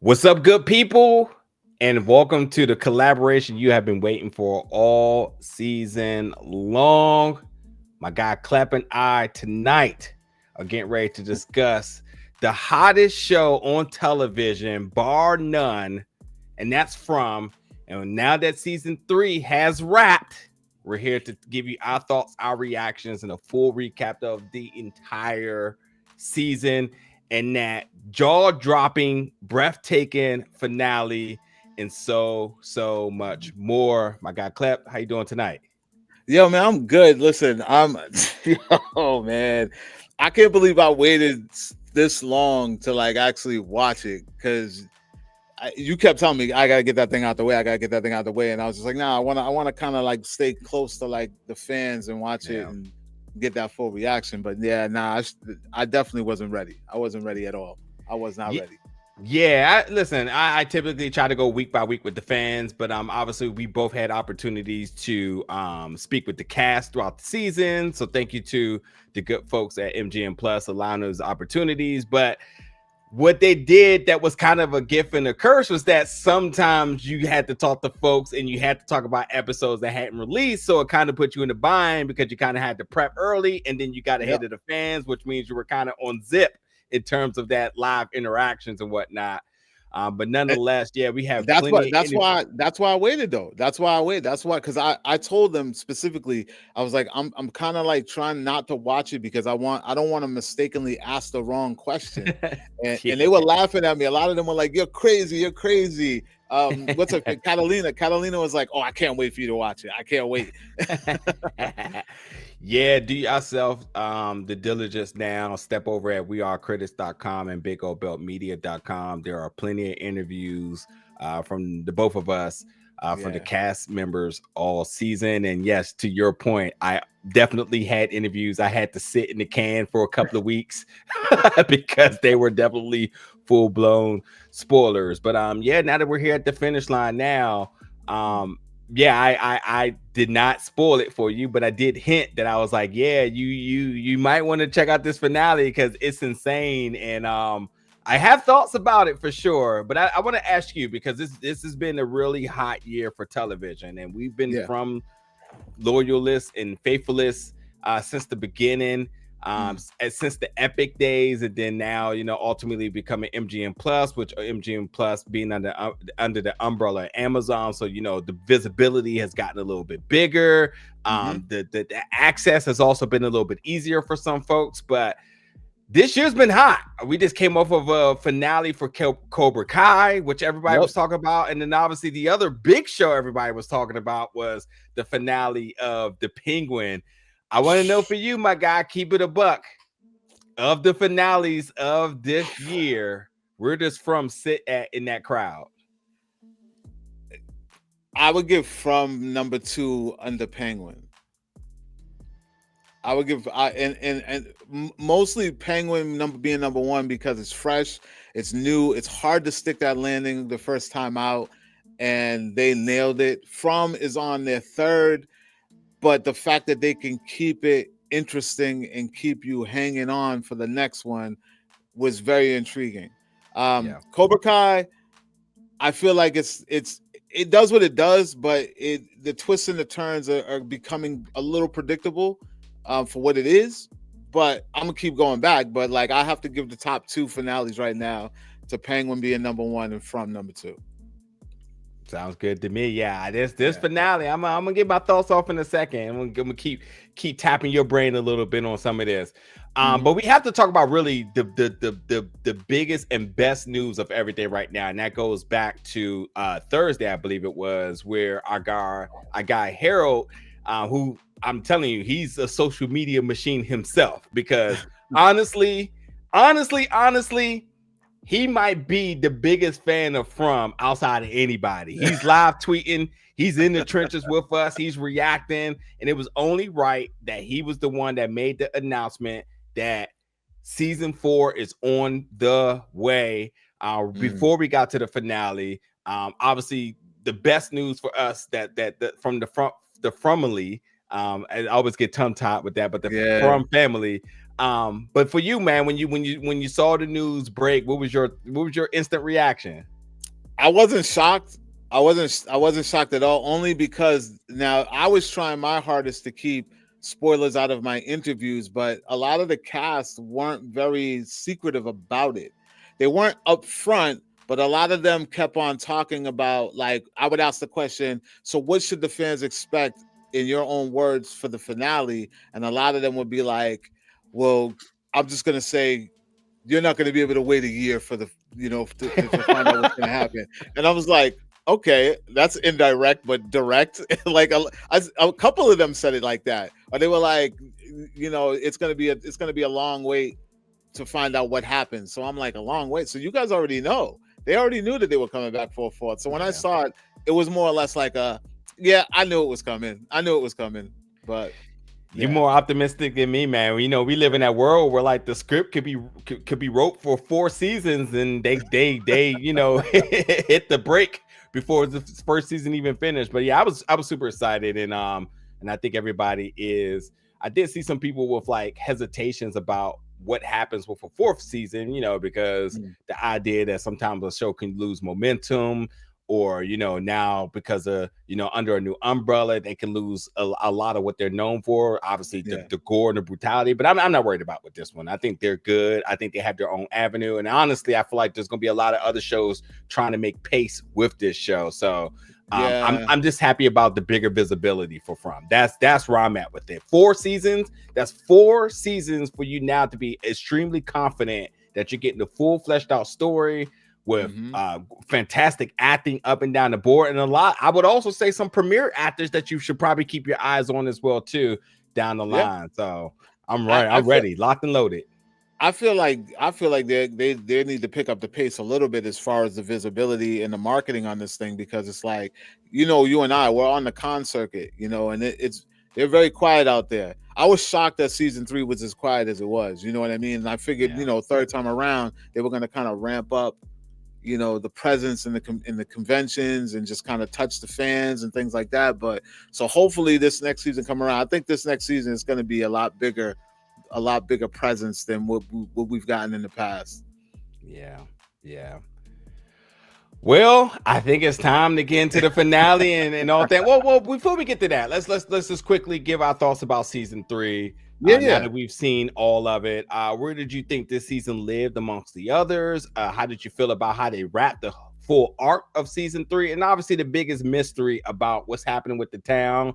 What's up, good people? And welcome to the collaboration you have been waiting for all season long. My guy Clep and I tonight are getting ready to discuss the hottest show on television, bar none, and that's From. And now that season 3 has wrapped, we're here to give you our thoughts, our reactions, and a full recap of the entire season and that jaw-dropping, breathtaking finale, and so much more. My guy Clep, how you doing tonight? Yo, man, I'm good. Listen, yo, man, I can't believe I waited this long to like actually watch it because you kept telling me I gotta get that thing out the way. I gotta get that thing out the way, and I was just like, nah, I wanna kind of like stay close to like the fans and watch it Yeah. and get that full reaction. But yeah, nah, I definitely wasn't ready. I wasn't ready at all. I was not Yeah, ready. listen, I typically try to go week by week with the fans, but obviously we both had opportunities to speak with the cast throughout the season. So thank you to the good folks at MGM Plus allowing those opportunities. But what they did that was kind of a gift and a curse was that sometimes you had to talk to folks and you had to talk about episodes that hadn't released. So it kind of put you in a bind because you kind of had to prep early and then you got Yep. ahead of the fans, which means you were kind of on zip in terms of that live interactions and whatnot. But nonetheless, yeah, we have That's plenty what of that's why I waited though. That's why I waited. That's why because I told them specifically, I was like, I'm kind of like trying not to watch it because I don't want to mistakenly ask the wrong question. And they were yeah. laughing at me. A lot of them were like, you're crazy, you're crazy. What's her Catalina? Catalina was like, oh, I can't wait for you to watch it. I can't wait. Yeah, do yourself the diligence now. Step over at wearecritics.com and bigoldbeltmedia.com. There are plenty of interviews from the both of us, from the Yeah. cast members all season. And yes, to your point, I definitely had interviews. I had to sit in the can for a couple of weeks because they were definitely full-blown spoilers. But yeah, now that we're here at the finish line now, yeah, I did not spoil it for you, but I did hint that I was like, yeah, you might want to check out this finale because it's insane. And I have thoughts about it for sure. But I want to ask you because this has been a really hot year for television, and we've been Yeah. from loyalists and faithfulists since the beginning, Mm. since the Epic days, and then now ultimately becoming MGM Plus, which MGM Plus being under the umbrella of Amazon. So the visibility has gotten a little bit bigger. Hmm. The access has also been a little bit easier for some folks, but this year's been hot. We just came off of a finale for Cobra Kai, which everybody Yep. was talking about. And then obviously the other big show everybody was talking about was the finale of The Penguin. I want to know for you, my guy, keep it a buck. Of the finales of this year, where does From sit at in that crowd? I would give From number two under Penguin. I would give mostly Penguin being number one because it's fresh, it's new, it's hard to stick that landing the first time out, and they nailed it. From is on their third, but the fact that they can keep it interesting and keep you hanging on for the next one was very intriguing. Yeah. Cobra Kai, I feel like it does what it does, but the twists and the turns are becoming a little predictable for what it is. But I'm gonna keep going back. But like I have to give the top two finales right now to Penguin being number one and From number two. Sounds good to me. Yeah, this Yeah. finale. I'm gonna get my thoughts off in a second. I'm gonna keep tapping your brain a little bit on some of this. Hmm. But we have to talk about really the biggest and best news of everything right now, and that goes back to Thursday, I believe it was, where our guy Harold, who I'm telling you, he's a social media machine himself. Because honestly, honestly, he might be the biggest fan of From outside of anybody. He's live tweeting, he's in the trenches with us, he's reacting, and it was only right that he was the one that made the announcement that season 4 is on the way. Mm. Before we got to the finale, obviously the best news for us that from the Fromily, I always get tongue tied with that, but the Yeah. From family. But for you, man, when you saw the news break, what was your instant reaction? I wasn't shocked. I wasn't shocked at all. Only because now I was trying my hardest to keep spoilers out of my interviews, but a lot of the cast weren't very secretive about it. They weren't upfront, but a lot of them kept on talking about, like, I would ask the question, so what should the fans expect in your own words for the finale? And a lot of them would be like, well, I'm just gonna say you're not going to be able to wait a year for the to find out what's going to happen. And I was like, okay, that's indirect but direct. Like a couple of them said it like that, or they were like, it's going to be a long wait to find out what happens. So I'm like, a long wait. So you guys already know. They already knew that they were coming back for a fourth. So when I Yeah. saw it, it was more or less like yeah, I knew it was coming. I knew it was coming, but You're yeah, more optimistic than me, man. You know, we live in that world where like the script could be wrote for 4 seasons, and they hit the break before the first season even finished. But yeah, I was super excited, and I think everybody is. I did see some people with like hesitations about what happens with a fourth season, because mm, the idea that sometimes a show can lose momentum, or now because of under a new umbrella they can lose a lot of what they're known for, obviously yeah, the gore and the brutality. But I'm not worried about with this one. I think they're good. I think they have their own avenue, and honestly I feel like there's going to be a lot of other shows trying to make pace with this show. So I'm yeah. I'm just happy about the bigger visibility for From. That's where I'm at with it. 4 seasons. That's 4 seasons for you now to be extremely confident that you're getting the full fleshed out story with Hmm. fantastic acting up and down the board, and a lot. I would also say some premier actors that you should probably keep your eyes on as well too down the Yeah. line. So I'm I, right. I I'm feel ready, locked and loaded. I feel like they need to pick up the pace a little bit as far as the visibility and the marketing on this thing, because it's like, you and I, we're on the con circuit, and it's they're very quiet out there. I was shocked that season 3 was as quiet as it was. You know what I mean? And I figured, Yeah, third time around they were going to kind of ramp up, the presence in the conventions, and just kind of touch the fans and things like that. But so hopefully this next season come around. I think this next season is going to be a lot bigger presence than what we've gotten in the past. yeah, yeah. Well, I think it's time to get into the finale and all that. Well, before we get to that, let's just quickly give our thoughts about season 3. Yeah, Now yeah. that we've seen all of it, where did you think this season lived amongst the others? How did you feel about how they wrapped the full arc of season 3? And obviously, the biggest mystery about what's happening with the town,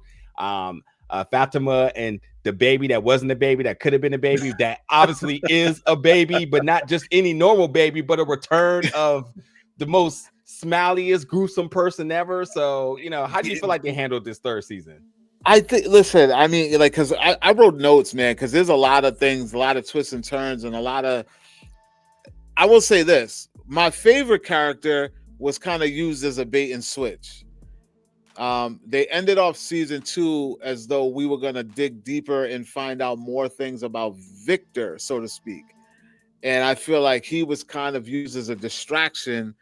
Fatima and the baby that wasn't a baby, that could have been a baby, that obviously is a baby, but not just any normal baby, but a return of the most smiliest, gruesome person ever. So, how do you feel like they handled this third season? I think. Listen, I mean, like, because I wrote notes, man. Because there's a lot of things, a lot of twists and turns, and a lot of. I will say this: my favorite character was kind of used as a bait and switch. They ended off season 2 as though we were gonna dig deeper and find out more things about Victor, so to speak. And I feel like he was kind of used as a distraction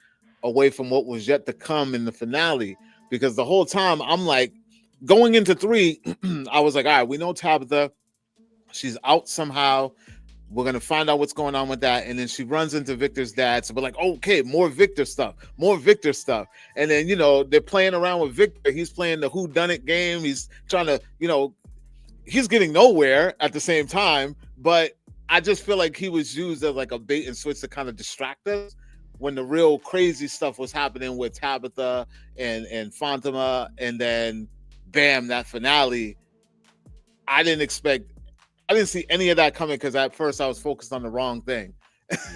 away from what was yet to come in the finale. Because the whole time I'm like, going into 3, I was like, all right, we know Tabitha, she's out somehow. We're gonna find out what's going on with that, and then she runs into Victor's dad. So we're like, okay, more Victor stuff, more Victor stuff. And then they're playing around with Victor. He's playing the who done it game. He's trying to, he's getting nowhere at the same time. But I just feel like he was used as like a bait and switch to kind of distract us when the real crazy stuff was happening with Tabitha and Fatima, and then bam, that finale. I didn't expect I didn't see any of that coming, because at first I was focused on the wrong thing.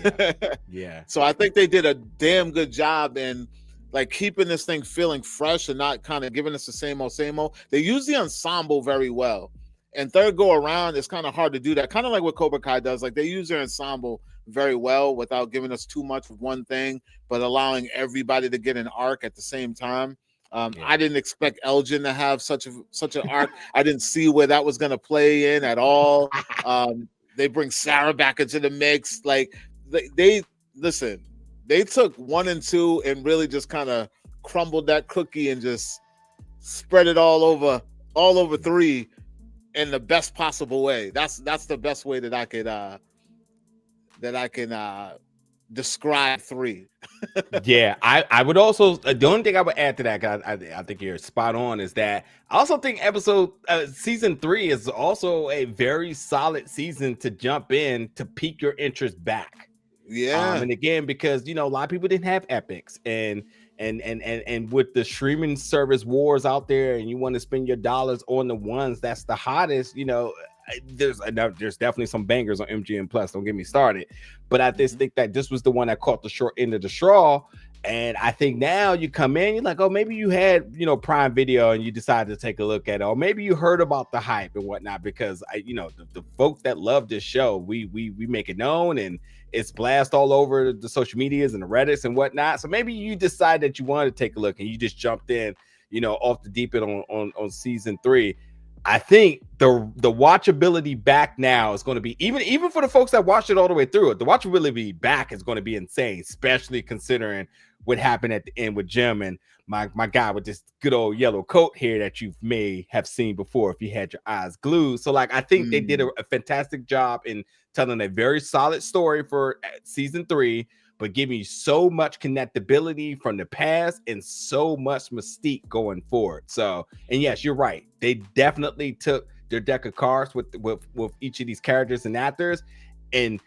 Yeah. Yeah. So I think they did a damn good job in like keeping this thing feeling fresh and not kind of giving us the same old, same old. They use the ensemble very well. And third go around, it's kind of hard to do that. Kind of like what Cobra Kai does. Like, they use their ensemble very well without giving us too much of one thing, but allowing everybody to get an arc at the same time. I Yeah. didn't expect Elgin to have such an arc. I didn't see where that was going to play in at all. They bring Sarah back into the mix. Like, they listen. They took 1 and 2 and really just kind of crumbled that cookie and just spread it all over 3 in the best possible way. That's the best way that I can describe 3. Yeah, I would also the only thing I would add to that, 'cause I think you're spot on, is that I also think season 3 is also a very solid season to jump in to pique your interest back. Yeah. And again, because a lot of people didn't have epics, and with the streaming service wars out there, and you want to spend your dollars on the ones that's the hottest, there's definitely some bangers on MGM Plus. Don't get me started, but I just think that this was the one that caught the short end of the straw. And I think now you come in, you're like, oh, maybe you had, Prime Video and you decided to take a look at it, or maybe you heard about the hype and whatnot, because the folks that love this show, we make it known, and it's blast all over the social medias and the Reddits and whatnot. So maybe you decide that you wanted to take a look and you just jumped in, off the deep end on season 3. I think the watchability back now is going to be, even for the folks that watched it all the way through, the watchability back is going to be insane, especially considering what happened at the end with Jim and my guy with this good old yellow coat here that you may have seen before if you had your eyes glued. So like, I think they did a fantastic job in telling a very solid story for season 3, but giving you so much connectability from the past and so much mystique going forward. So, and yes, you're right. They definitely took their deck of cards with each of these characters and actors and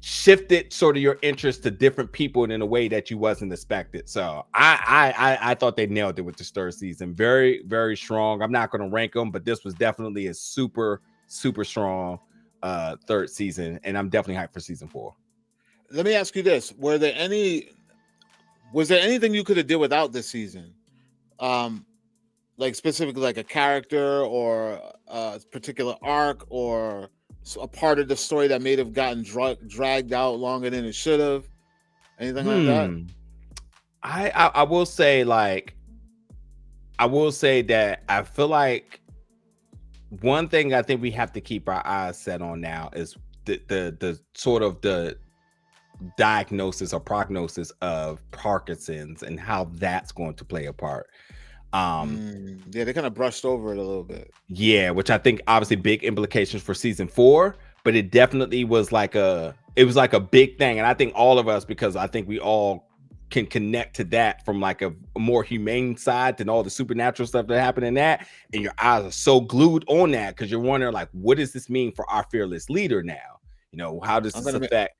shifted sort of your interest to different people in a way that you wasn't expected. So I thought they nailed it with this 3rd season. Very, very strong. I'm not going to rank them, but this was definitely a super, super strong 3rd season, and I'm definitely hyped for season 4. Let me ask you this: was there anything you could have did without this season? Like specifically like a character or a particular arc or a part of the story that may have gotten dragged out longer than it should have? Anything like that? I will say, like, I will say that I feel like one thing I think we have to keep our eyes set on now is the sort of the diagnosis or prognosis of Parkinson's and how that's going to play a part. Yeah, they kind of brushed over it a little bit. Yeah, which I think obviously big implications for season 4, but it definitely was like a big thing. And I think all of us, because I think we all can connect to that from like a more humane side than all the supernatural stuff that happened in that. And your eyes are so glued on that because you're wondering, like, what does this mean for our fearless leader now? How does this affect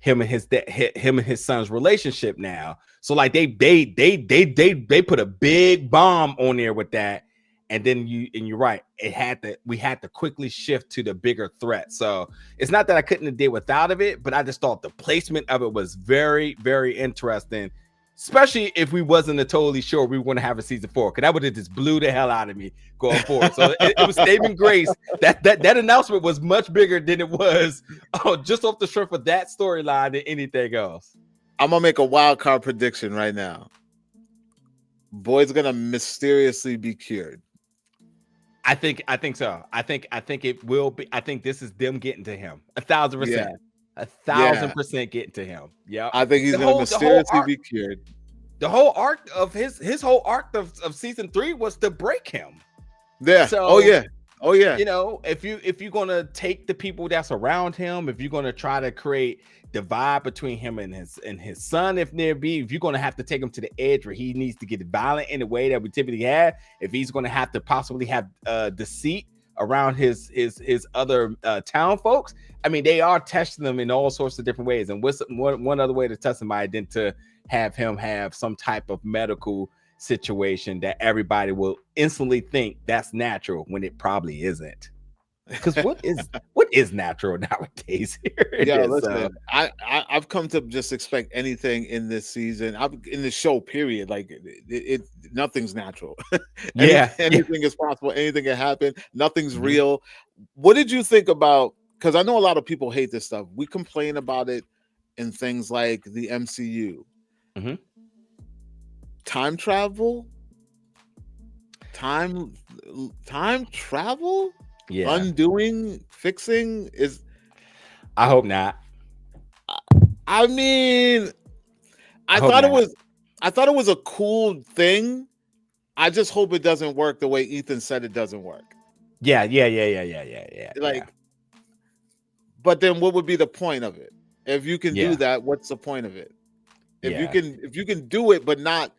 him and his son's relationship now? So like they put a big bomb on there with that, and then you're right, we had to quickly shift to the bigger threat. So it's not that I couldn't have did without of it, but I just thought the placement of it was very, very interesting, especially if we wasn't totally sure we were going to have a season 4, because that would have just blew the hell out of me going forward. So it was saving grace. That announcement was much bigger than it was just off the strength of that storyline than anything else. I'm gonna make a wild card prediction right now. Boyd's gonna mysteriously be cured. I think so. I think it will be. I think this is them getting to him 1,000%. Yeah. 1,000% getting to him. Yeah. I think he's gonna mysteriously be cured. The whole arc of his whole arc of season 3 was to break him. Yeah. So, oh yeah. If you're gonna take the people that's around him, if you're gonna try to create divide between him and his son, if you're gonna have to take him to the edge where he needs to get violent in the way that we typically have, if he's gonna have to possibly have deceit around his other town folks, I mean, they are testing them in all sorts of different ways. And what's one other way to test somebody than to have him have some type of medical situation that everybody will instantly think that's natural when it probably isn't. Because what is natural nowadays? Yeah, listen, I've come to just expect anything in this season. In the show, period. Like it nothing's natural. Anything is possible. Anything can happen. Nothing's real. What did you think about? Because I know a lot of people hate this stuff. We complain about it in things like the MCU. Time travel. Time travel. Yeah. Undoing, fixing is. I hope not. I mean, I thought it was a cool thing. I just hope it doesn't work the way Ethan said it doesn't work. Yeah. Like, but then what would be the point of it? If you can do Yeah. that, what's the point of it? Yeah. If you can do it but not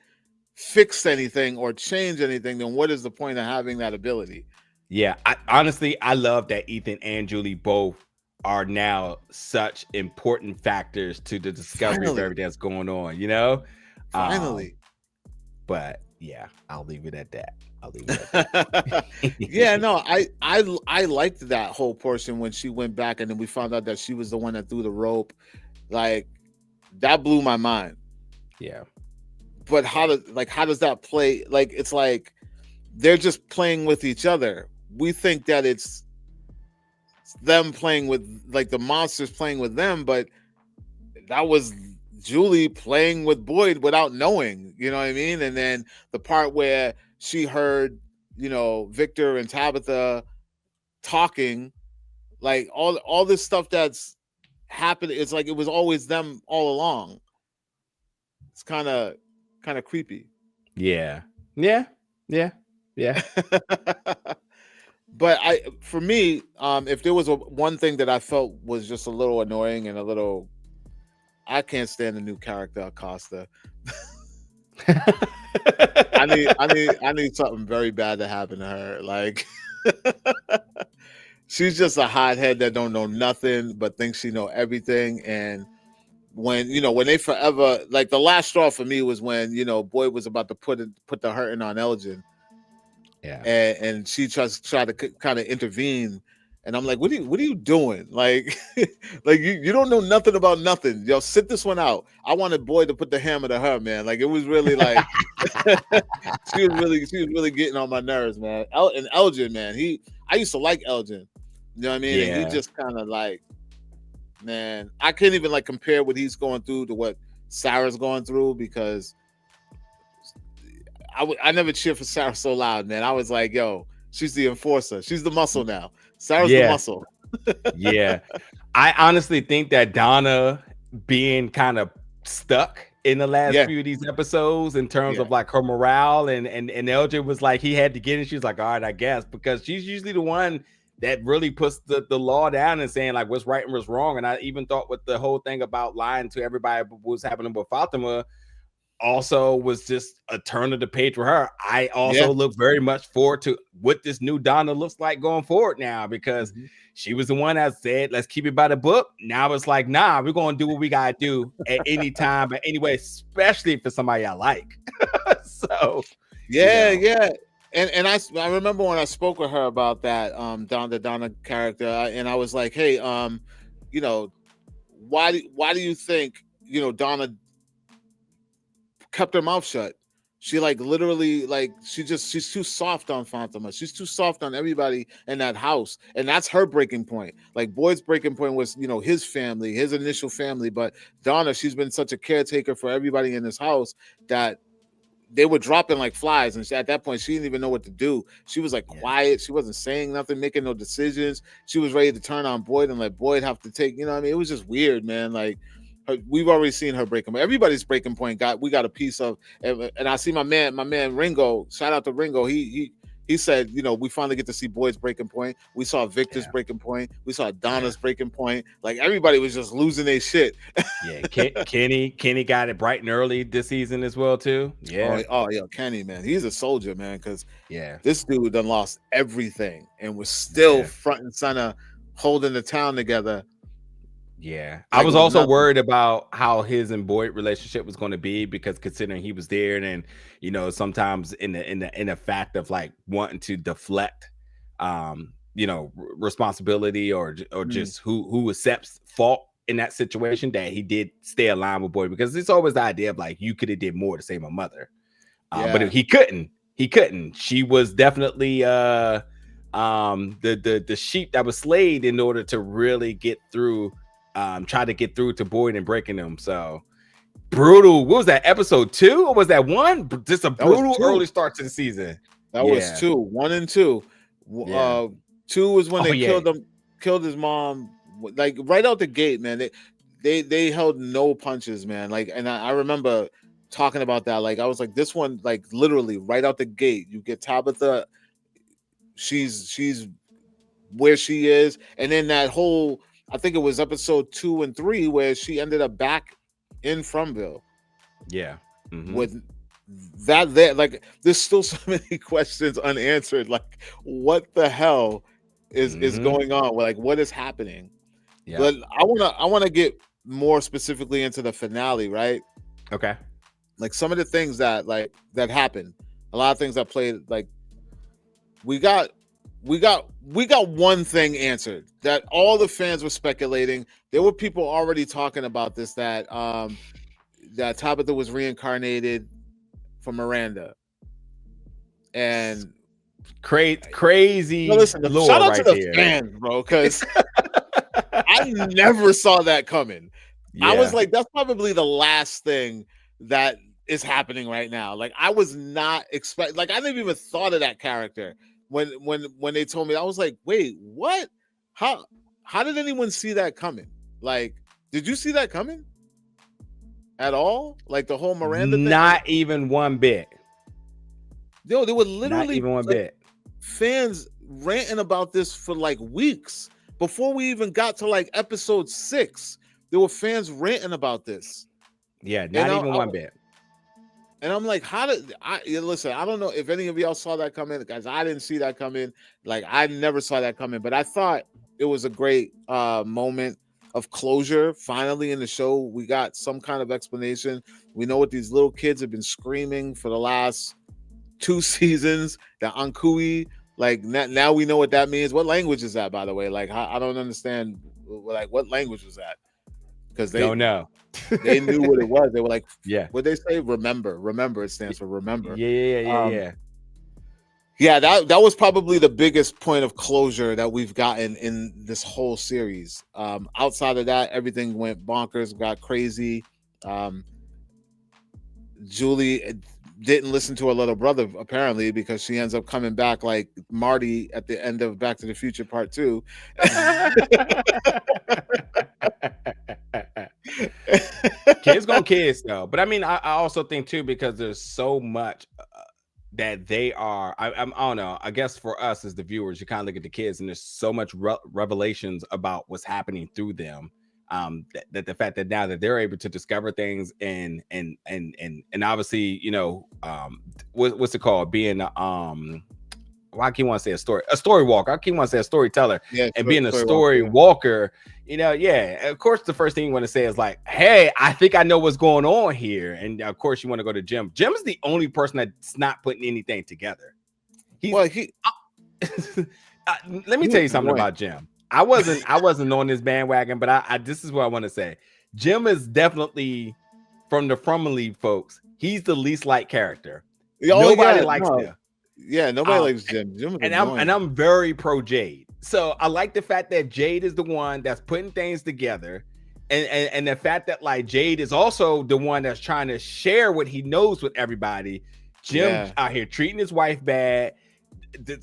fix anything or change anything, then what is the point of having that ability? Yeah, I honestly I love that Ethan and Julie both are now such important factors to the discovery of Finally, everything that's going on, you know? Um, finally. but yeah, I'll leave it at that. I'll leave it at that. Yeah, no, I liked that whole portion when she went back and then we found out that she was the one that threw the rope. Like that blew my mind. Yeah. But Yeah. how does that play? Like it's like they're just playing with each other. We think that it's them playing with like the monsters playing with them, but that was Julie playing with Boyd without knowing, you know what I mean? And then the part where she heard, Victor and Tabitha talking, like all this stuff that's happened, it's like it was always them all along. It's kind of creepy. Yeah. Yeah. Yeah. Yeah. But for me, if there was one thing that I felt was just a little annoying and a little, I can't stand the new character Acosta. I need something very bad to happen to her. Like she's just a hothead that don't know nothing but thinks she know everything. And when they forever, like the last straw for me was when Boyd was about to put the hurting on Elgin, Yeah. and she tried to kind of intervene. And I'm like, what are you doing? Like, like you don't know nothing about nothing. Yo, sit this one out. I wanted Boyd to put the hammer to her, man. Like it was really like she was really getting on my nerves, man. And Elgin, man, I used to like Elgin. You know what I mean? And he Yeah. just kind of like, man, I can't even like compare what he's going through to what Sarah's going through because I never cheered for Sarah so loud, man. I was like, yo, she's the enforcer. She's the muscle now. Sarah's the Yeah. muscle. Yeah. I honestly think that Donna being kind of stuck in the last Yeah, few of these episodes in terms yeah, of like her morale and Elgin was like he had to get in. She's like, all right, I guess, because she's usually the one that really puts the law down and saying like what's right and what's wrong. And I even thought with the whole thing about lying to everybody what was happening with Fatima also was just a turn of the page for her. I yeah. also look very much forward to what this new Donna looks like going forward now because Mhm. she was the one that said, let's keep it by the book. Now it's like, nah, we're going to do what we got to do at any time, but anyway, especially for somebody I like. So, you Yeah, know, yeah. And I remember when I spoke with her about that the Donna character, and I was like, hey, you know, why do you think Donna kept her mouth shut? She like literally like she's too soft on Fatima. She's too soft on everybody in that house, and that's her breaking point. Like Boyd's breaking point was his family, his initial family, but Donna, she's been such a caretaker for everybody in this house that they were dropping like flies, and at that point she didn't even know what to do. She was like yeah, quiet, she wasn't saying nothing, making no decisions. She was ready to turn on Boyd and let Boyd have to take, what I mean? It was just weird, man. Like we've already seen her breaking point. Everybody's breaking point we got a piece of. And I see my man Ringo, shout out to Ringo. He said, we finally get to see Boyd's breaking point. We saw Victor's yeah, breaking point. We saw yeah. Donna's breaking point. Like everybody was just losing their shit. Yeah, Kenny got it bright and early this season as well too. Yeah, Oh yeah, Kenny, man, he's a soldier, man. Because yeah, this dude done lost everything and was still yeah. front and center holding the town together Yeah. I like it was was also nothing. worried about how his and Boyd relationship was going to be because considering he was there and then, sometimes in the fact of like wanting to deflect responsibility or Mm, just who accepts fault in that situation that he did stay aligned with Boyd because it's always the idea of like you could have did more to save my mother. But if yeah, he couldn't. He couldn't. She was definitely the sheep that was slayed in order to really get through, try to get through to Boyd and breaking them. So brutal. What was that, episode 2 or was that 1? Just a that was brutal two. early start to the season. That was Yeah, two. 1 and 2. yeah. 2 was when Oh they yeah, killed his mom, like right out the gate, man. They held no punches, man. Like, and I remember talking about that. Like, I was like, this one, like literally right out the gate, you get Tabitha. She's where she is, and then that whole I think it was episode 2 and 3 where she ended up back in Fromville. Yeah. Mm-hmm. With that there, like there's still so many questions unanswered. Like, what the hell is going on? Like, what is happening? Yeah. But I wanna get more specifically into the finale, right? Okay. Like some of the things that happened, a lot of things that played. Like we got one thing answered that all the fans were speculating. There were people already talking about this, that that Tabitha was reincarnated from Miranda. And crazy listen, shout lore out to right the there. fans, bro, because I never saw that coming. I was like, that's probably the last thing that is happening right now. Like, I was not expect. Like, I didn't even thought of that character when they told me. I was like, wait, what? How did anyone see that coming? Like, did you see that coming at all? Like the whole Miranda thing? Not even one bit. No, they were literally not even one bit. Fans ranting about this for like weeks before we even got to like episode 6. There were fans ranting about this. Yeah, not even one bit. And I'm like, how did I listen? I don't know if any of y'all saw that coming, guys. I didn't see that coming. Like, I never saw that coming, but I thought it was a great moment of closure. Finally, in the show, we got some kind of explanation. We know what these little kids have been screaming for the last 2 seasons. The Ankui, like now we know what that means. What language is that, by the way? Like, I don't understand. Like, what language was that? Because they don't know. They knew what it was. They were like, yeah. What they say? Remember. It stands for remember. Yeah. Yeah, that was probably the biggest point of closure that we've gotten in this whole series. Outside of that, everything went bonkers, got crazy. Julie didn't listen to her little brother, apparently, because she ends up coming back like Marty at the end of Back to the Future Part 2. Kids gonna kids though, but I mean, I also think too, because there's so much that they are. I don't know. I guess for us as the viewers, you kind of look at the kids, and there's so much revelations about what's happening through them. That the fact that now that they're able to discover things and obviously, you know, what's it called, being well, I keep want to say a story walker. I keep want to say a storyteller, and being a story walker. You know, yeah. Of course, the first thing you want to say is like, "Hey, I think I know what's going on here." And of course, you want to go to Jim. Jim is the only person that's not putting anything together. Let me tell you something about Jim. I wasn't on this bandwagon, but I this is what I want to say. Jim is definitely, from the Fromily folks, he's the least liked character. Nobody likes him. Yeah, nobody likes Jim. Jim is I'm very pro Jade. So I like the fact that Jade is the one that's putting things together, and the fact that like Jade is also the one that's trying to share what he knows with everybody. Jim out here treating his wife bad.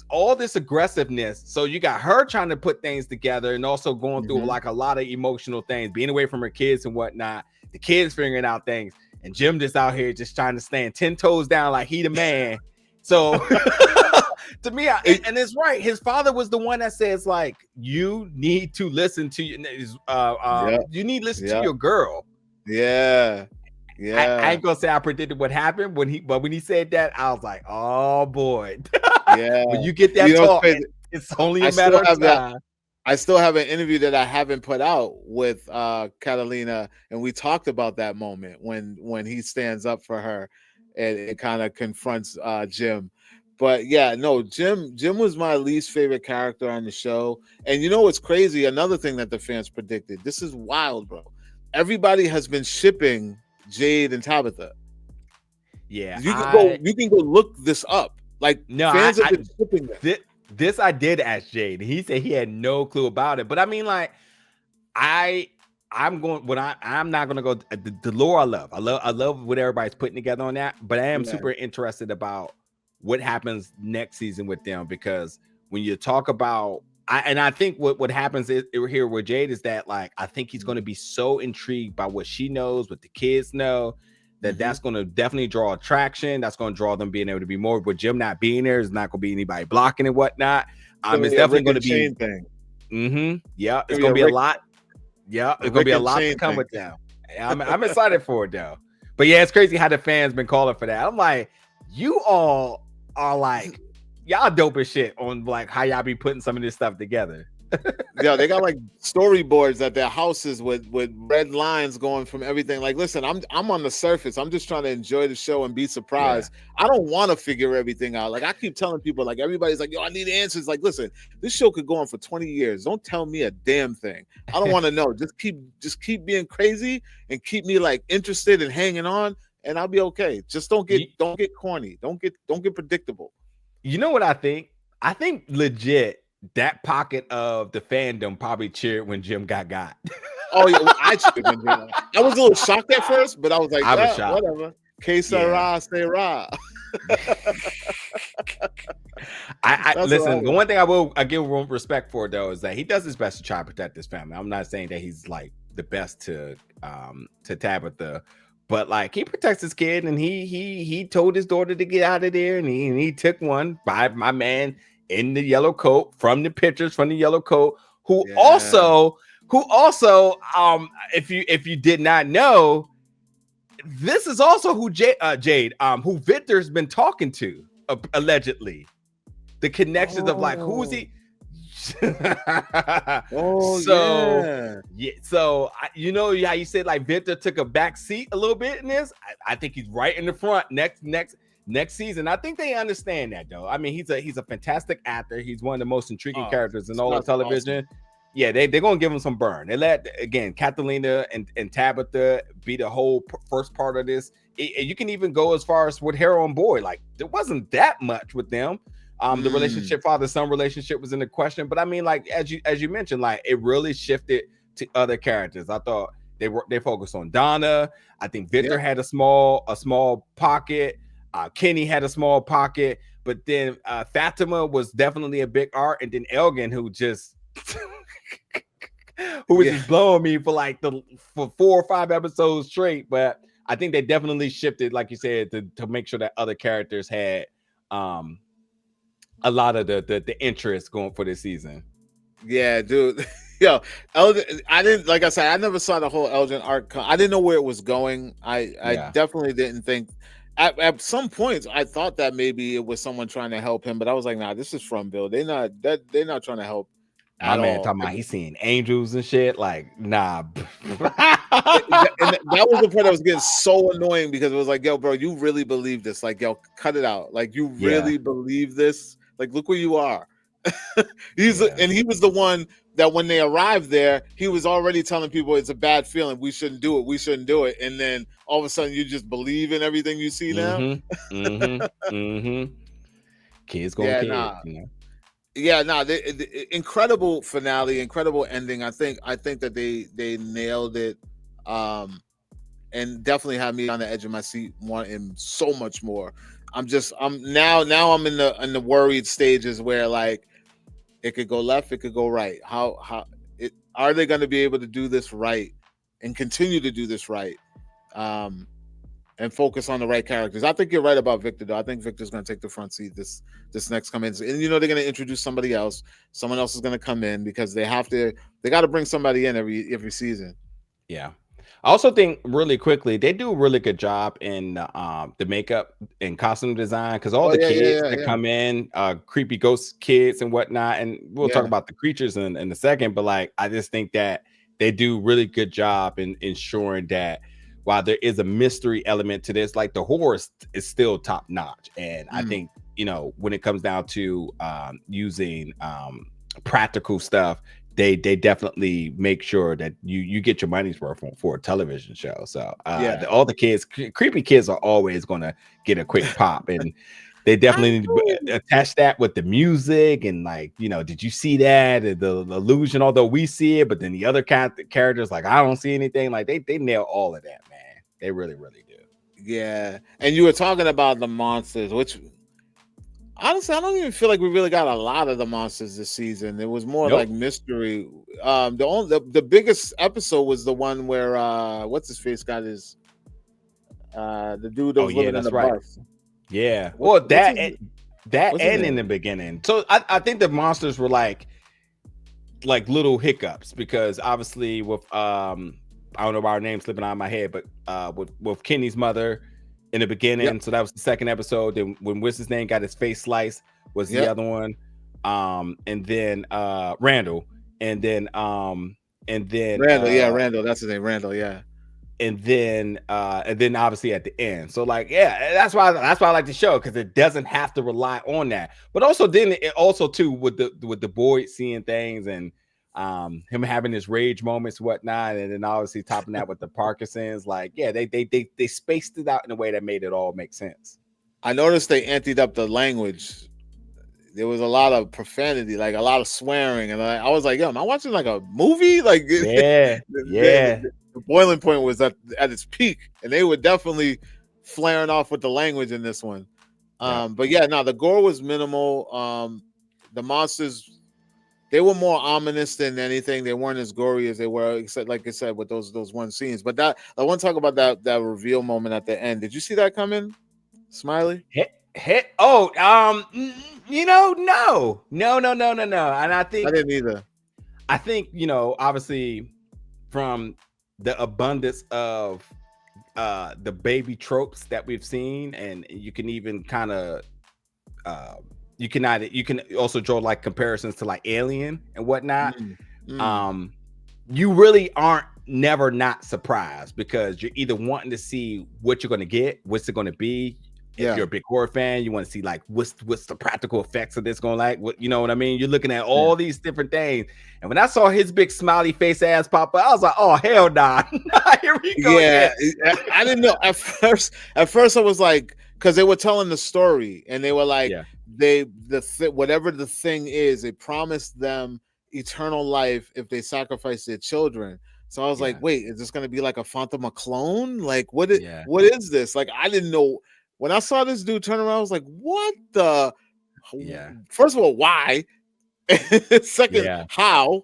All this aggressiveness. So you got her trying to put things together and also going through like a lot of emotional things, being away from her kids and whatnot. The kids figuring out things, and Jim just out here just trying to stand 10 toes down like he the man. So to me, and it's right. His father was the one that says like, you need to listen to you need to listen to your girl. Yeah. I ain't gonna say I predicted what happened when he said that, I was like, oh boy. Yeah. When you get that talk, it's only a matter of time. I still have an interview that I haven't put out with Catalina, and we talked about that moment when he stands up for her and it kind of confronts Jim. But yeah, no, Jim was my least favorite character on the show. And you know what's crazy? Another thing that the fans predicted. This is wild, bro. Everybody has been shipping Jade and Tabitha. Yeah, you can go look this up. Like, no, fans have been shipping them. This I did ask Jade. He said he had no clue about it. But I mean, like, I'm not gonna go the lore. I love what everybody's putting together on that. But I am super interested about what happens next season with them, because when you talk about I think what happens here with Jade is that, like, I think he's going to be so intrigued by what she knows, what the kids know, that that's going to definitely draw attraction. That's going to draw them being able to be more. With Jim not being there, there's not going to be anybody blocking and whatnot. It's definitely going to be thing. Yeah, it's going to be a lot. Yeah, A it's gonna be Rick a and lot to Shane come thing. with them. I'm excited for it though. But yeah, it's crazy how the fans been calling for that. I'm like, you all are like, y'all dope as shit on like how y'all be putting some of this stuff together. Yeah, they got like storyboards at their houses with red lines going from everything. Like, listen, I'm on the surface. I'm just trying to enjoy the show and be Yeah. surprised. I don't want to figure everything out. Like I keep telling people, like everybody's like, yo, I need answers. Like, listen, this show could go on for 20 years. Don't tell me a damn thing. I don't want to know. Just keep being crazy and keep me like interested and hanging on, and I'll be okay. Just don't get corny. Don't get predictable. You know what I think? I think legit that pocket of the fandom probably cheered when Jim got. Oh yeah, well, I was a little shocked at first, but I was like, I was shocked. whatever. Que Yeah. sera, sera. I That's what I listen. The was. one thing I give respect for though is that he does his best to try to protect his family. I'm not saying that he's like the best to Tabitha, but like he protects his kid, and he told his daughter to get out of there, and he took one by my man in the yellow coat from the pictures from the yellow coat, who Yeah. also if you did not know, this is also who Jade who Victor's been talking to allegedly. The connections of like who is he? Oh So yeah. yeah, so you know how you said like Victor took a back seat a little bit in this. I think he's right in the front next season. I think they understand that though. I mean, he's a fantastic actor. He's one of the most intriguing characters in all of television. Awesome. Yeah, they're gonna give him some burn. They let again Catalina and Tabitha be the whole first part of this. You can even go as far as with Harold and Boyd. Like there wasn't that much with them. The relationship, father-son relationship was in the question, but I mean, like as you mentioned, like it really shifted to other characters. I thought they focused on Donna. I think Victor had a small pocket. Kenny had a small pocket, but then Fatima was definitely a big art, and then Elgin, who just who was just blowing me for 4 or 5 episodes straight. But I think they definitely shifted, like you said, to make sure that other characters had a lot of the interest going for this season. Yeah, dude. Yo, Elgin, I didn't, like I said, I never saw the whole Elgin arc. I didn't know where it was going. I definitely didn't think. At some points, I thought that maybe it was someone trying to help him, but I was like, nah, this is from Bill. They're not trying to help. My man talking about he's seeing angels and shit. Like, nah. And that was the part that was getting so annoying because it was like, yo, bro, you really believe this? Like, yo, cut it out. Like, you really believe this? Like, look where you are. And he was the one that when they arrived there, he was already telling people it's a bad feeling. We shouldn't do it. We shouldn't do it. And then all of a sudden, you just believe in everything you see now. Kids going kids. Nah. You know? Yeah, no, the incredible finale, incredible ending. I think that they nailed it, and definitely had me on the edge of my seat wanting so much more. I'm now I'm in the worried stages where like it could go left, it could go right. Are they going to be able to do this right and continue to do this right? And focus on the right characters. I think you're right about Victor, though. I think Victor's going to take the front seat this next come in. And you know they're going to introduce somebody else. Someone else is going to come in because they got to bring somebody in every season. Yeah. I also think really quickly they do a really good job in the makeup and costume design because all the kids that come in, creepy ghost kids and whatnot, and we'll talk about the creatures in a second. But like, I just think that they do really good job in ensuring that while there is a mystery element to this, like the horror is still top notch. And I think when it comes down to using practical stuff, they definitely make sure that you get your money's worth for a television show. So all the kids, creepy kids, are always going to get a quick pop, and they definitely need to attach that with the music and like, did you see that the illusion? Although we see it, but then the other characters, like, I don't see anything. Like they nail all of that, man. They really, really do. Yeah, and you were talking about the monsters, which honestly, I don't even feel like we really got a lot of the monsters this season. It was more like mystery. The biggest episode was the one where what's his face got his the dude that was living in the bus. Yeah. Well, that and in the beginning. So I think the monsters were like like little hiccups because obviously with I don't know why her name's slipping out of my head, but with Kenny's mother in the Yep. beginning, so that was the second episode. Then when what's his name got his face sliced was the Yep. other one. And then Randall, and then and then Randall. Yeah, Randall. That's his name. Randall. Yeah. and then obviously at the end. So like, yeah, that's why I like the show because it doesn't have to rely on that. But also then it also too with the boy seeing things and him having his rage moments, whatnot, and then obviously topping that with the Parkinson's. Like, yeah, they spaced it out in a way that made it all make sense. I noticed they anteed up the language. There was a lot of profanity, like a lot of swearing, and I was like, "Yo, am I watching like a movie?" Like, Yeah, yeah, the boiling point was at its peak, and they were definitely flaring off with the language in this one. yeah, But yeah, no, the gore was minimal. The monsters, they were more ominous than anything. They weren't as gory as they were, except like I said, with those one scenes. But that I want to talk about that reveal moment at the end. Did you see that coming, Smiley? hit. Oh, no. And I didn't either. I think obviously from the abundance of the baby tropes that we've seen, and you can even kind of you can also draw like comparisons to like Alien and whatnot. You really aren't never not surprised because you're either wanting to see what you're going to get, what's it going to be. If you're a big horror fan, you want to see like what's the practical effects of this going like. What, you know what I mean? You're looking at all these different things. And when I saw his big smiley face ass pop up, I was like, oh hell nah. Here we go. Yeah, I didn't know at first. At first, I was like, because they were telling the story, and they were like, whatever the thing is, they promised them eternal life if they sacrifice their children. So I was like, wait, is this going to be like a Phantom clone? Like, what is this? Like, I didn't know. When I saw this dude turn around, I was like, what the? Yeah. First of all, why? Second, how?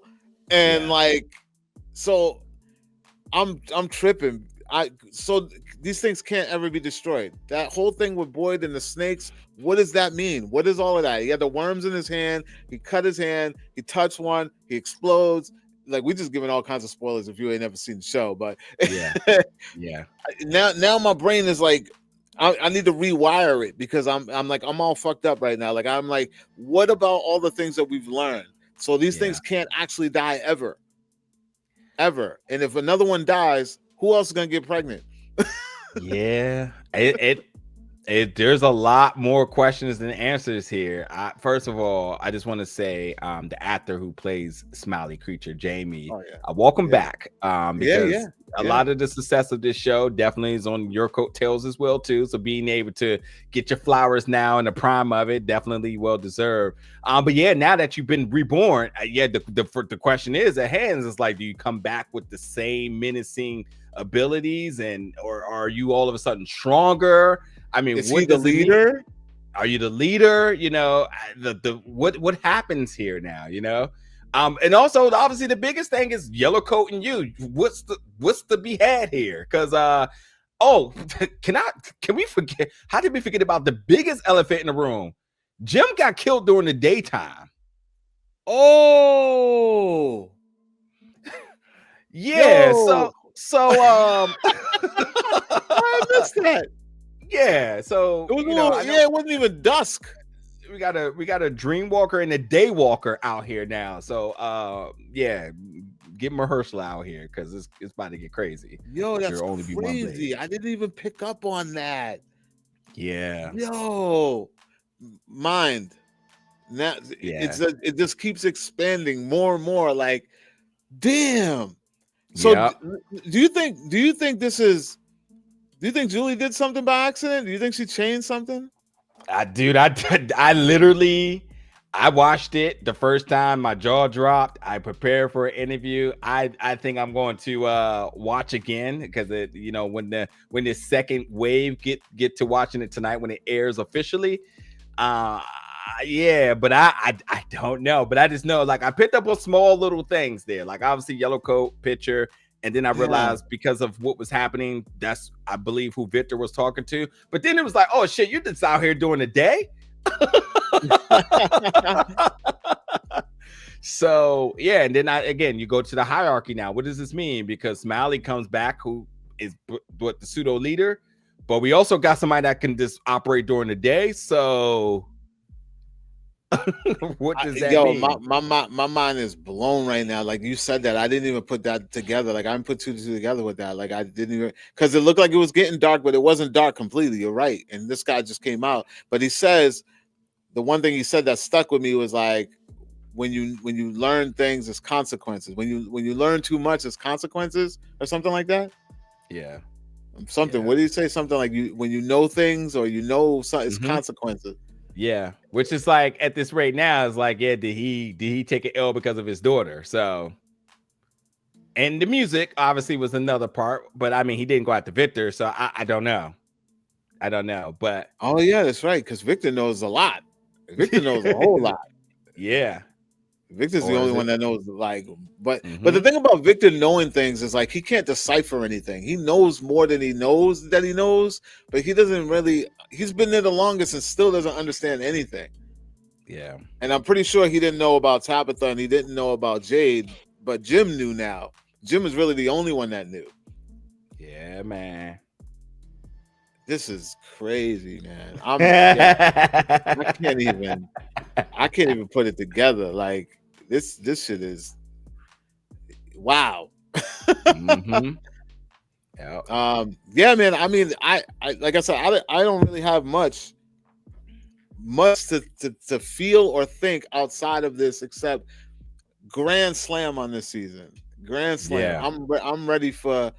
And like, so I'm tripping. So these things can't ever be destroyed. That whole thing with Boyd and the snakes, what does that mean? What is all of that? He had the worms in his hand, he cut his hand, he touched one, he explodes. Like, we just giving all kinds of spoilers if you ain't never seen the show, but now my brain is like, I need to rewire it because I'm all fucked up right now. Like, I'm like, what about all the things that we've learned? So these things can't actually die ever. And if another one dies, who else is gonna get pregnant? There's a lot more questions than answers here. First of all, I just want to say the actor who plays Smiley Creature, Jamie, welcome back. Because a lot of the success of this show definitely is on your coattails as well too. So being able to get your flowers now in the prime of it, definitely well deserved. But yeah, now that you've been reborn, the question is at hand is like, do you come back with the same menacing abilities, or are you all of a sudden stronger? I mean, is he the leader? Are you the leader? You know, what happens here now? You know, and also obviously the biggest thing is Yellow Coat and you. What's the be had here? Because can we forget? How did we forget about the biggest elephant in the room? Jim got killed during the daytime. Oh, yeah. Yo. So I missed that. Yeah, so it was it wasn't even dusk. We got a dream walker and a day walker out here now. So get Mahershala out here because it's about to get crazy. Yo, that's crazy. I didn't even pick up on that. Yeah. Yo, mind. Now it just keeps expanding more and more. Like, damn. So do you think this is? Do you think Julie did something by accident? Do you think she changed something? I literally, I watched it the first time. My jaw dropped. I prepared for an interview. I think I'm going to watch again because when the second wave get to watching it tonight when it airs officially. But I don't know. But I just know, like, I picked up on small little things there, like obviously Yellow Coat picture. And then I realized because of what was happening, that's, I believe, who Victor was talking to. But then it was like, oh, shit, you're just out here during the day? So yeah, and then again, you go to the hierarchy now. What does this mean? Because Smiley comes back, who is what the pseudo leader, but we also got somebody that can just operate during the day. So what does that Yo, mean? my mind is blown right now. Like you said that, I didn't even put that together. Like I didn't put two and two together with that. Like I didn't even, because it looked like it was getting dark, but it wasn't dark completely. You're right. And this guy just came out, but he says the one thing he said that stuck with me was like, when you learn things, it's consequences. When you learn too much, it's consequences, or something like that. Yeah. Something. Yeah. What did he say? Something like when you know things, or it's consequences. Yeah, which is like at this rate now is like, yeah, did he take an L because of his daughter? So, and the music obviously was another part, but I mean, he didn't go after Victor, so I don't know. I don't know, but Oh yeah, that's right. Because Victor knows a lot. Victor knows a whole lot. yeah. Victor's the Or only is one it? that knows, like, but the thing about Victor knowing things is like he can't decipher anything. He knows more than he knows that he knows, but he doesn't really. He's been there the longest and still doesn't understand anything. Yeah. And I'm pretty sure he didn't know about Tabitha and he didn't know about Jade, but Jim knew now. Jim is really the only one that knew. Yeah, man. This is crazy, man. I can't even put it together. Like this shit is wow. Mm-hmm. Yep. Yeah, man. I mean, I like I said, I don't really have much to feel or think outside of this, except grand slam on this season. Grand slam. Yeah. I'm ready for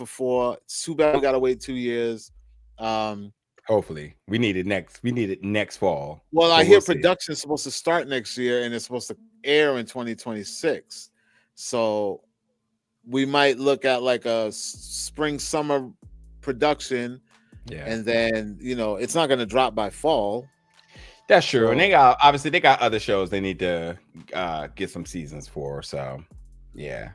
4. It's too bad we gotta wait 2 years. Hopefully, we need it next fall, Well, I but we'll hear see. production is supposed to start next year and it's supposed to air in 2026. So we might look at like a spring summer production, Yeah, and then it's not going to drop by fall. that's true. So, And they got other shows they need to get some seasons for. So yeah,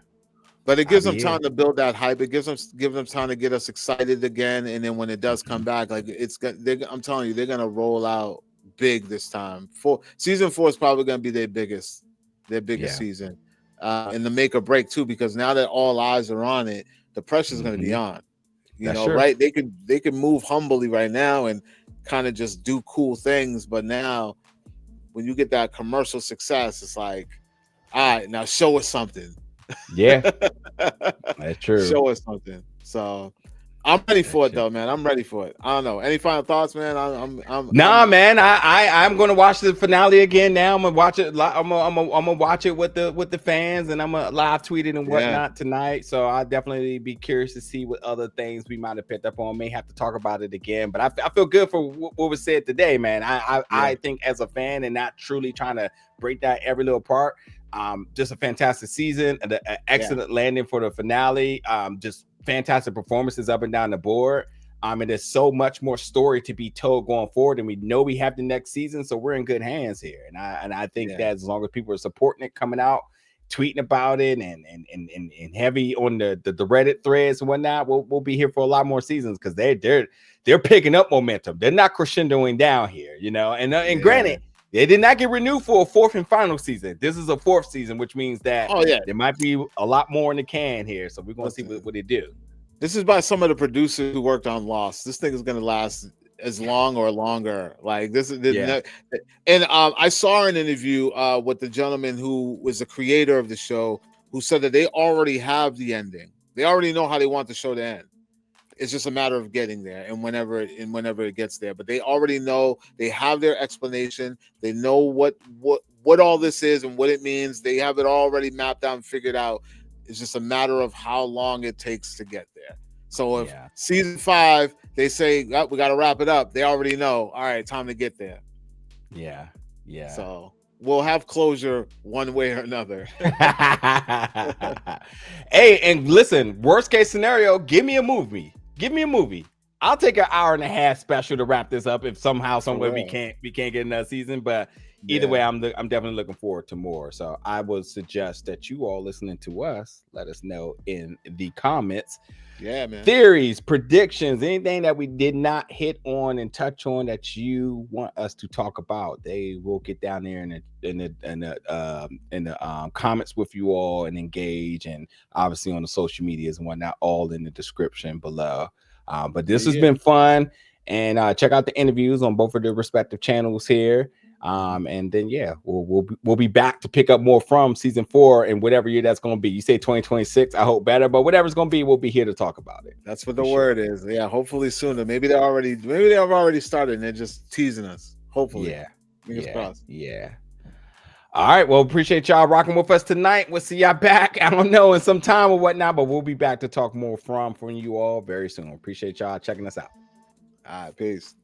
but it I'll gives them be here. time to build that hype. It gives them time to get us excited again, and then when it does come back, like I'm telling you, they're going to roll out big this time. Season 4 is probably going to be their biggest Yeah. season, and the make or break too, because now that all eyes are on it, the pressure is going to be on. That's true. Right? They could move humbly right now and kind of just do cool things, but now when you get that commercial success, it's like, all right, now show us something. Yeah, that's true. Show us something. So I'm ready for it though, man. I'm ready for it. I don't know. Any final thoughts, man? Man. I'm gonna watch the finale again now. I'm gonna watch it. I'm gonna watch it with the fans, and I'm gonna live tweet it and whatnot tonight. So I'll definitely be curious to see what other things we might have picked up on. May have to talk about it again, but I feel good for what was said today, man. I think as a fan and not truly trying to break down every little part. Just a fantastic season, an excellent landing for the finale. Just fantastic performances up and down the board. And there's so much more story to be told going forward, and we know we have the next season, so we're in good hands here. And I think that as long as people are supporting it, coming out, tweeting about it, and heavy on the Reddit threads and whatnot, we'll be here for a lot more seasons because they're picking up momentum. They're not crescendoing down here, And granted, they did not get renewed for a 4th and final season. This is a 4th season, which means that there might be a lot more in the can here. So we're going to see what they do. This is by some of the producers who worked on Lost. This thing is going to last as long or longer. Like this is, and I saw an interview with the gentleman who was the creator of the show, who said that they already have the ending. They already know how they want the show to end. It's just a matter of getting there and whenever it gets there. But they already know, they have their explanation. They know what all this is and what it means. They have it already mapped out and figured out. It's just a matter of how long it takes to get there. So if season 5, they say, oh, we got to wrap it up, they already know, all right, time to get there. Yeah. So we'll have closure one way or another. Hey, and listen, worst case scenario, give me a movie. I'll take an hour and a half special to wrap this up if somehow, some way we can't get another season. But either way, Yeah. I'm definitely looking forward to more. So I would suggest that you all listening to us let us know in the comments Yeah, man. theories, predictions, anything that we did not hit on and touch on that you want us to talk about. They will get down there in the comments with you all and engage, and obviously on the social medias and whatnot, all in the description below. But this has Yeah. been fun, and check out the interviews on both of the respective channels here. And then we'll be back to pick up more from season 4 and whatever year that's going to be. You say 2026, I hope better, but whatever's going to be, we'll be here to talk about it. That's what the word is. Yeah, hopefully sooner. Maybe they've already started and they're just teasing us. Hopefully. Fingers crossed. Yeah. All right. Well, appreciate y'all rocking with us tonight. We'll see y'all back. I don't know in some time or whatnot, but we'll be back to talk more from you all very soon. Appreciate y'all checking us out. All right, peace.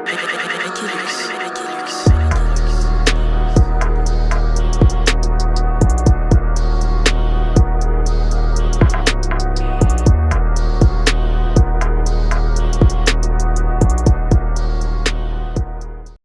I do this.